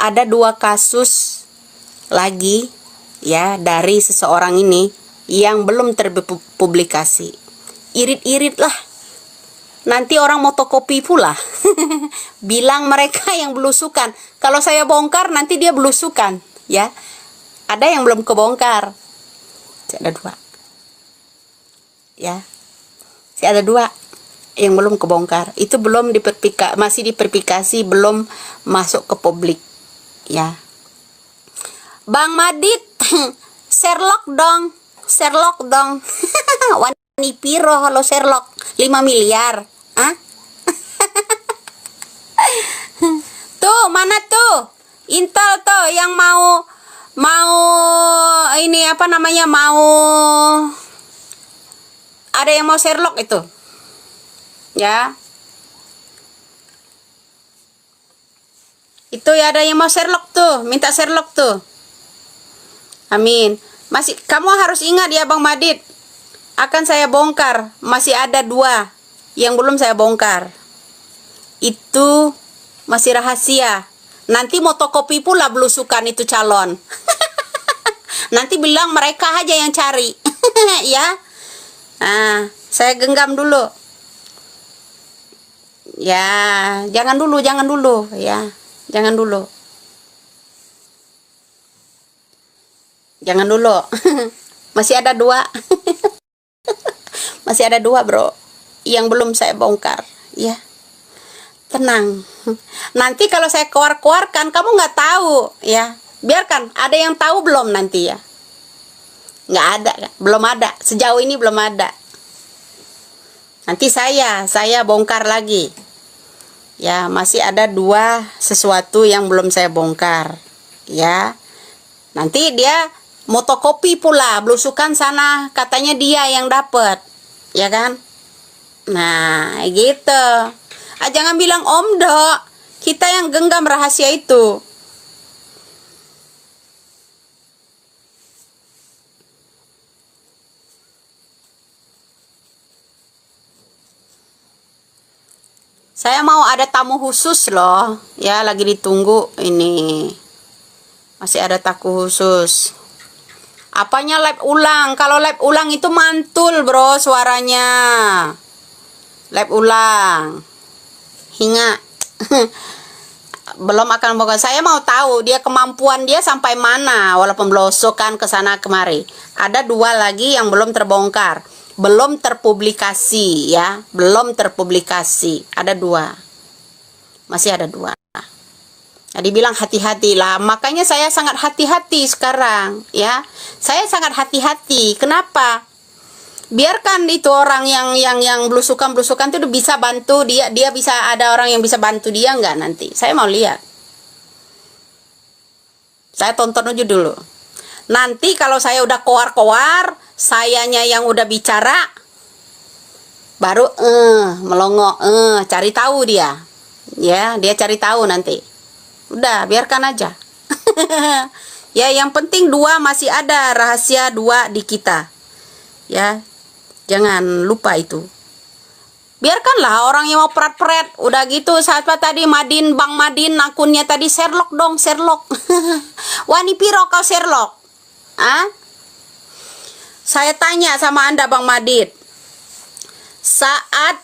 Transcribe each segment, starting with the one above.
ada 2 kasus lagi ya dari seseorang ini yang belum terpublikasi. Irit-irit lah. Nanti orang motokopi pula. Bilang mereka yang belusukan. Kalau saya bongkar nanti dia belusukan, ya. Ada yang belum kebongkar. Ada 2. Ya. Ada 2 yang belum kebongkar. Itu belum masih diperpikasi, belum masuk ke publik, ya. Bang Madit, Sherlock dong. Wani piro halo Sherlock? 5 miliar. Hah? Tuh, mana tuh? Intel tuh yang mau ini apa namanya? Mau ada yang mau Sherlock itu. Ya. Itu ya, ada yang mau Sherlock tuh, minta Sherlock tuh. Amin. Masih kamu harus ingat ya Bang Madit. Akan saya bongkar, masih ada 2 yang belum saya bongkar. Itu masih rahasia. Nanti motokopi pula belusukan itu calon. Nanti bilang mereka aja yang cari. Ya. Nah, saya genggam dulu. Ya, jangan dulu ya. Jangan dulu. Masih ada 2. Masih ada 2 bro yang belum saya bongkar, ya. Tenang. Nanti kalau saya keluarkan kamu nggak tahu, ya. Biarkan. Ada yang tahu belum nanti, ya? Nggak ada, belum ada. Sejauh ini belum ada. Nanti saya bongkar lagi. Ya, masih ada 2 sesuatu yang belum saya bongkar, ya. Nanti dia motokopi pula, belusukan sana, katanya dia yang dapat, ya kan? Nah, gitu. Jangan bilang Om Dok, kita yang genggam rahasia itu. Saya mau ada tamu khusus loh, ya, lagi ditunggu ini. Masih ada tamu khusus. Apanya live ulang? Kalau live ulang itu mantul bro suaranya. Live ulang. Hingga belum akan bongkar. Saya mau tahu dia kemampuan dia sampai mana walaupun belosokan ke sana kemari. Ada 2 lagi yang belum terbongkar. Belum terpublikasi, ya. Belum terpublikasi. Ada 2. Masih ada 2. Jadi bilang hati-hati lah. Makanya saya sangat hati-hati sekarang, ya. Saya sangat hati-hati. Kenapa? Biarkan itu orang yang belusukan itu bisa bantu dia bisa, ada orang yang bisa bantu dia nggak nanti. Saya mau lihat. Saya tonton aja dulu. Nanti kalau saya udah koar-koar, sayanya yang udah bicara, baru melongo, cari tahu dia. Ya, dia cari tahu nanti. Udah, biarkan aja. Ya, yang penting 2 masih ada rahasia 2 di kita. Ya, jangan lupa itu. Biarkanlah orang yang mau pret-pret. Udah gitu, saat tadi Bang Madin akunnya tadi Sherlock dong, Sherlock. Wani piro kau Sherlock? Saya tanya sama Anda Bang Madin. Saat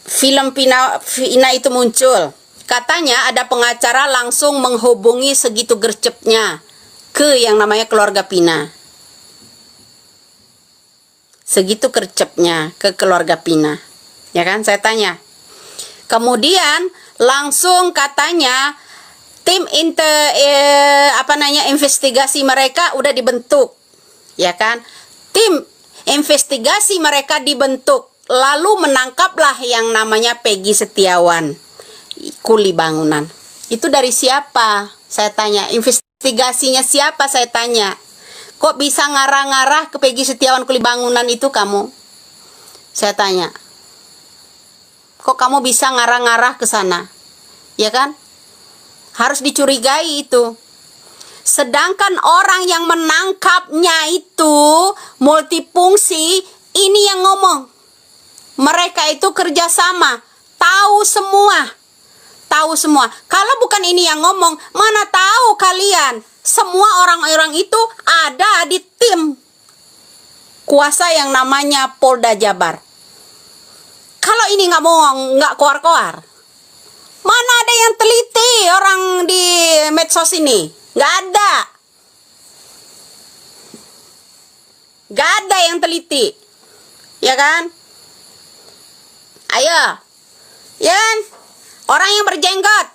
film Vina itu muncul, katanya ada pengacara langsung menghubungi segitu gercepnya ke yang namanya keluarga Pina. Segitu gercepnya ke keluarga Pina. Ya kan, saya tanya. Kemudian langsung katanya tim investigasi mereka udah dibentuk. Ya kan? Tim investigasi mereka dibentuk. Lalu menangkaplah yang namanya Peggy Setiawan, kuli bangunan. Itu dari siapa? Saya tanya. Investigasinya siapa? Saya tanya. Kok bisa ngarah-ngarah ke Peggy Setiawan kuli bangunan itu kamu? Saya tanya. Kok kamu bisa ngarah-ngarah ke sana? Ya kan? Harus dicurigai itu. Sedangkan orang yang menangkapnya itu multifungsi, ini yang ngomong. Mereka itu kerjasama, tahu semua. tahu semua. Kalau bukan ini yang ngomong, mana tahu kalian semua orang-orang itu ada di tim kuasa yang namanya Polda Jabar. Kalau ini nggak keluar-keluar, mana ada yang teliti orang di medsos ini? Nggak ada. Nggak ada yang teliti. Ya kan? Ayo. Ya kan? Orang yang berjenggot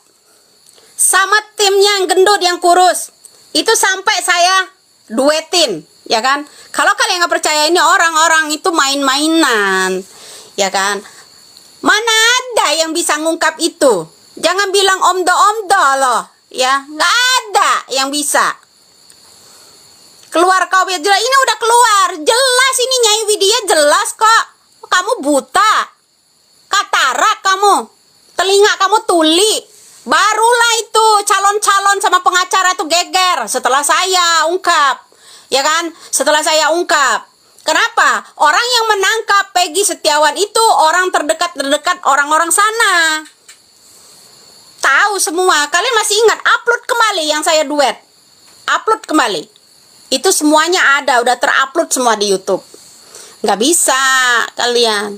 sama timnya yang gendut, yang kurus, itu sampai saya duetin. Ya kan? Kalau kalian nggak percaya ini orang-orang itu main-mainan. Ya kan? Mana ada yang bisa ngungkap itu? Jangan bilang omdo-omdo loh. Ya, nggak ada yang bisa. Keluar kau biar jelas. Ini udah keluar. Jelas ini Nyai Widya jelas kok. Kamu buta. Katarak kamu. Telinga kamu tuli. Barulah itu calon-calon sama pengacara itu geger setelah saya ungkap. Ya kan? Setelah saya ungkap. Kenapa? Orang yang menangkap Peggy Setiawan itu orang terdekat orang-orang sana. Tahu semua. Kalian masih ingat? Upload kembali yang saya duet. Upload kembali. Itu semuanya ada, udah terupload semua di YouTube. Nggak bisa kalian.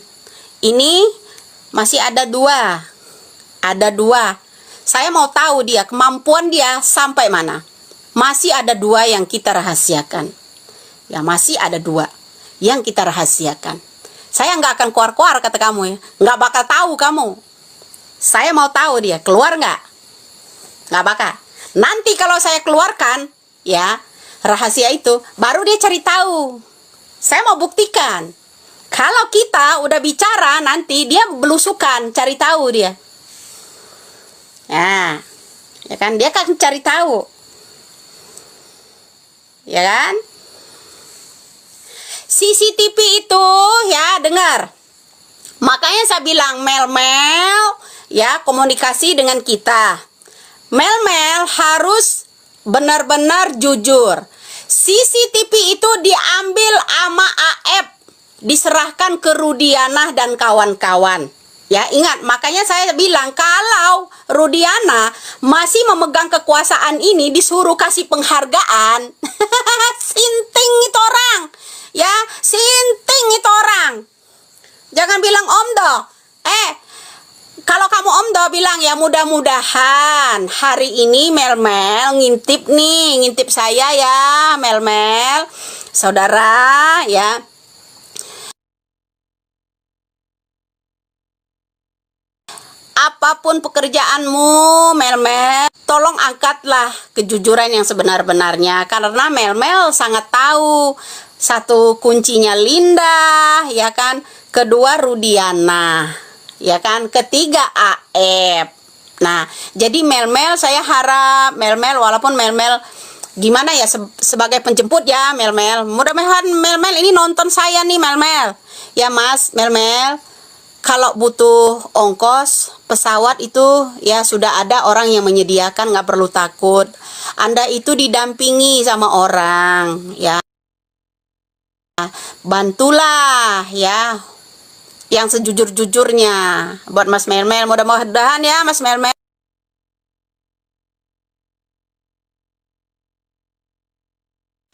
Ini masih ada dua. Ada dua. Saya mau tahu dia, kemampuan dia sampai mana. Masih ada dua yang kita rahasiakan. Ya, masih ada dua yang kita rahasiakan. Saya nggak akan keluar-keluar kata kamu ya. Nggak bakal tahu kamu. Saya mau tahu dia, keluar nggak? Nggak bakal. Nanti kalau saya keluarkan, ya, rahasia itu, baru dia cari tahu. Saya mau buktikan. Kalau kita udah bicara, nanti dia belusukan, cari tahu dia. Ya, ya kan? Dia akan cari tahu. Ya kan? CCTV itu, ya, dengar. Makanya saya bilang, Mel, ya, komunikasi dengan kita. Mel harus benar-benar jujur. CCTV itu diambil sama AF, diserahkan ke Rudiana dan kawan-kawan. Ya, ingat, makanya saya bilang kalau Rudiana masih memegang kekuasaan ini, disuruh kasih penghargaan. Sinting itu orang. Ya, sinting itu orang. Jangan bilang omdo. Kalau kamu omdo bilang ya mudah-mudahan hari ini Mel ngintip saya ya Mel, saudara ya. Apapun pekerjaanmu Mel, tolong angkatlah kejujuran yang sebenar-benarnya, karena Mel sangat tahu. Satu, kuncinya Linda, ya kan? Kedua, Rudiana, ya kan? Ketiga, AF. Nah, jadi Mel, saya harap Mel, walaupun Mel gimana ya, sebagai penjemput ya Mel, mudah-mudahan Mel ini nonton saya nih Mel. Ya Mas, Mel, kalau butuh ongkos pesawat itu ya sudah ada orang yang menyediakan, nggak perlu takut. Anda itu didampingi sama orang, ya. Bantulah ya yang sejujur-jujurnya buat Mas Mel. Mudah-mudahan ya Mas Mel,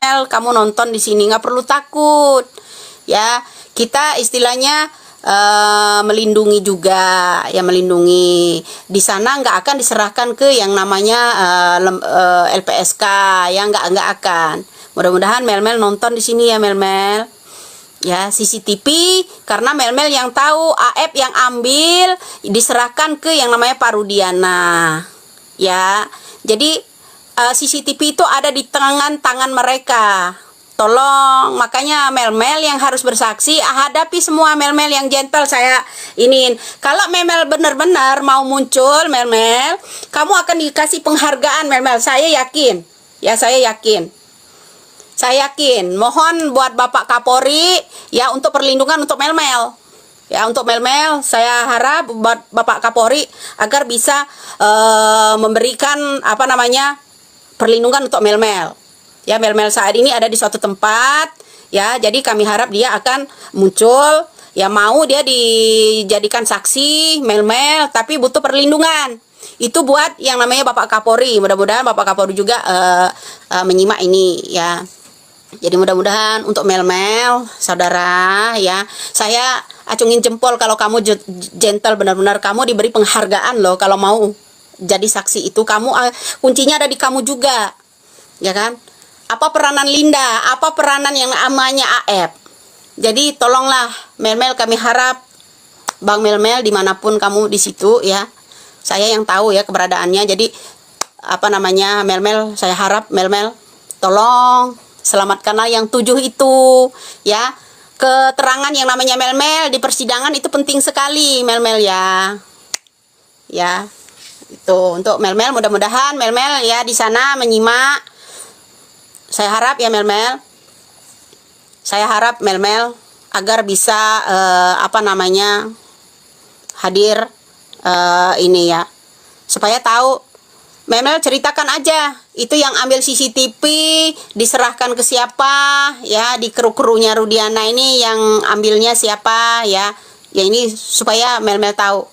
kamu nonton di sini, nggak perlu takut ya. Kita istilahnya melindungi juga ya, melindungi. Di sana nggak akan diserahkan ke yang namanya LPSK ya, nggak akan. Mudah-mudahan Mel nonton di sini ya Mel. Ya, CCTV, karena Mel yang tahu, AF yang ambil, diserahkan ke yang namanya Pak Rudiana. Ya, jadi CCTV itu ada di tangan mereka. Tolong, makanya Mel yang harus bersaksi, hadapi semua Mel yang gentle. Saya iniin, kalau Mel benar-benar mau muncul Mel, kamu akan dikasih penghargaan Mel. Saya yakin. Ya, saya yakin. Mohon buat Bapak Kapolri ya untuk perlindungan untuk Mel. Ya, untuk Mel, saya harap buat Bapak Kapolri agar bisa memberikan perlindungan untuk Mel. Ya, Mel saat ini ada di suatu tempat ya, jadi kami harap dia akan muncul ya, mau dia dijadikan saksi Mel, tapi butuh perlindungan. Itu buat yang namanya Bapak Kapolri. Mudah-mudahan Bapak Kapolri juga menyimak ini ya. Jadi mudah-mudahan untuk Mel-Mel, saudara ya, saya acungin jempol kalau kamu gentle, benar-benar kamu diberi penghargaan loh kalau mau jadi saksi itu. Kamu kuncinya ada di kamu juga, ya kan? Apa peranan Linda, apa peranan yang namanya AF. Jadi tolonglah Mel-Mel, kami harap Bang Mel-Mel dimanapun kamu di situ ya. Saya yang tahu ya keberadaannya. Jadi apa namanya Mel-Mel, saya harap Mel-Mel tolong selamatkanlah yang 7 itu ya. Keterangan yang namanya Mel-Mel di persidangan itu penting sekali Mel-Mel ya. Ya. Itu untuk Mel-Mel, mudah-mudahan Mel-Mel ya di sana menyimak. Saya harap ya Mel-Mel. Saya harap Mel-Mel agar bisa apa namanya hadir ini ya. Supaya tahu Mel-Mel ceritakan aja, itu yang ambil CCTV diserahkan ke siapa ya, di kru-krunya Rudiana ini yang ambilnya siapa ya. Ya ini supaya Mel-Mel tahu.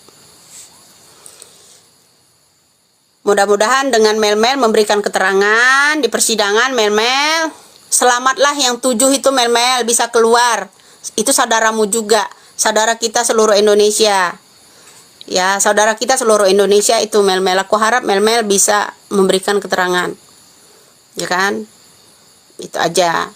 Mudah-mudahan dengan Mel-Mel memberikan keterangan di persidangan, Mel-Mel selamatlah yang 7 itu Mel-Mel bisa keluar. Itu saudaramu juga, saudara kita seluruh Indonesia. Ya, saudara kita seluruh Indonesia itu Mel-Mel. Aku harap Mel-Mel bisa memberikan keterangan. Ya kan? Itu aja.